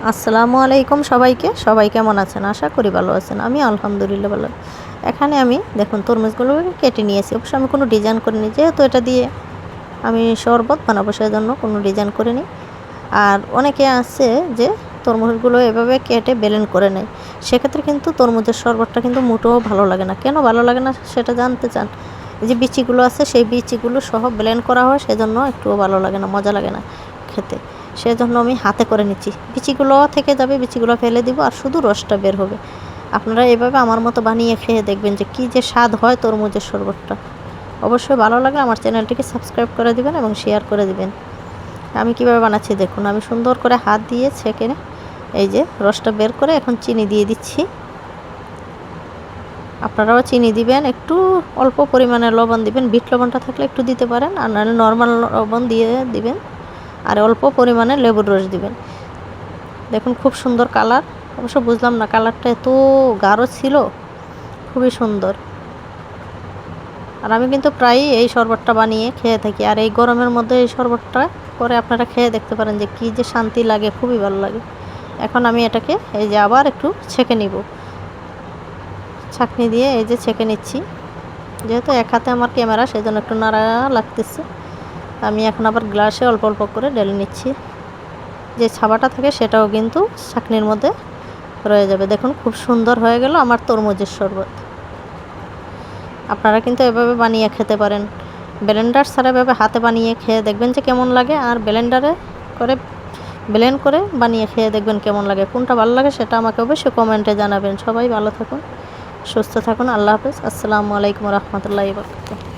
আসসালামু আলাইকুম সবাইকে। সবাই কেমন আছেন? আশা করি ভালো আছেন। আমি আলহামদুলিল্লাহ ভালো। এখানে আমি দেখুন তরমুজগুলো কেটে নিয়েছি। অবশ্য আমি কোনো ডিজাইন করিনি, যেহেতু এটা দিয়ে আমি শরবত বানাবো সেজন্য কোনো ডিজাইন করিনি। আর অনেকে আছে যে তরমুজগুলো এভাবে কেটে ব্লেন্ড করে নেয়, সেক্ষেত্রে কিন্তু তরমুজের শরবতটা কিন্তু মোটেও ভালো লাগে না। কেন ভালো লাগে না সেটা জানতে চান? এই যে বিচিগুলো আছে সেই বিচিগুলো সহ ব্লেন্ড করা হয়, সেজন্য একটুও ভালো লাগে না, মজা লাগে না খেতে। সেজন্য আমি হাতে করে নিচ্ছি। বিচিগুলো থেকে যাবে, বিচিগুলো ফেলে দিব আর শুধু রসটা বের হবে। আপনারা এভাবে আমার মতো বানিয়ে খেয়ে দেখবেন যে কী যে স্বাদ হয় তরমুজের শরবতটা। অবশ্যই ভালো লাগলে আমার চ্যানেলটিকে সাবস্ক্রাইব করে দিবেন এবং শেয়ার করে দিবেন। আমি কিভাবে বানাচ্ছি দেখুন। আমি সুন্দর করে হাত দিয়ে ছেঁকে এই যে রসটা বের করে এখন চিনি দিয়ে দিচ্ছি। আপনারাও চিনি দিবেন, একটু অল্প পরিমাণে লবণ দিবেন। বিট লবণটা থাকলে একটু দিতে পারেন, আর নাহলে নর্মাল লবণ দিয়ে দিবেন। আর অল্প পরিমাণে লেবুর রস দিবেন। দেখুন খুব সুন্দর কালার। অবশ্য বুঝলাম না কালারটা এত গাঢ় ছিল, খুবই সুন্দর। আর আমি কিন্তু প্রায়ই এই শরবতটা বানিয়ে খেয়ে থাকি। আর এই গরমের মধ্যে এই শরবতটা করে আপনারা খেয়ে দেখতে পারেন যে কী যে শান্তি লাগে, খুবই ভালো লাগে। এখন আমি এটাকে এই যে আবার একটু ছেঁকে নিব। ছাঁকনি দিয়ে এই যে ছেঁকে নিচ্ছি। যেহেতু এক হাতে আমার ক্যামেরা, সেজন্য একটু নাড়া লাগতেছে। আমি এখন আবার গ্লাসে অল্প অল্প করে ঢেলে নিচ্ছি। যে ছাবাটা থাকে সেটাও কিন্তু ছাঁকনির মধ্যে রয়ে যাবে। দেখুন খুব সুন্দর হয়ে গেল আমার তরমুজের শরবত। আপনারা কিন্তু এভাবে বানিয়ে খেতে পারেন। ব্লেন্ডার ছাড়া এভাবে হাতে বানিয়ে খেয়ে দেখবেন যে কেমন লাগে, আর ব্লেন্ডারে করে ব্লেন্ড করে বানিয়ে খেয়ে দেখবেন কেমন লাগে। কোনটা ভালো লাগে সেটা আমাকে অবশ্যই কমেন্টে জানাবেন। সবাই ভালো থাকুন, সুস্থ থাকুন। আল্লাহ হাফেজ। আসসালামু আলাইকুম রহমতুল্লাহি ওয়া বারাকাতুহু।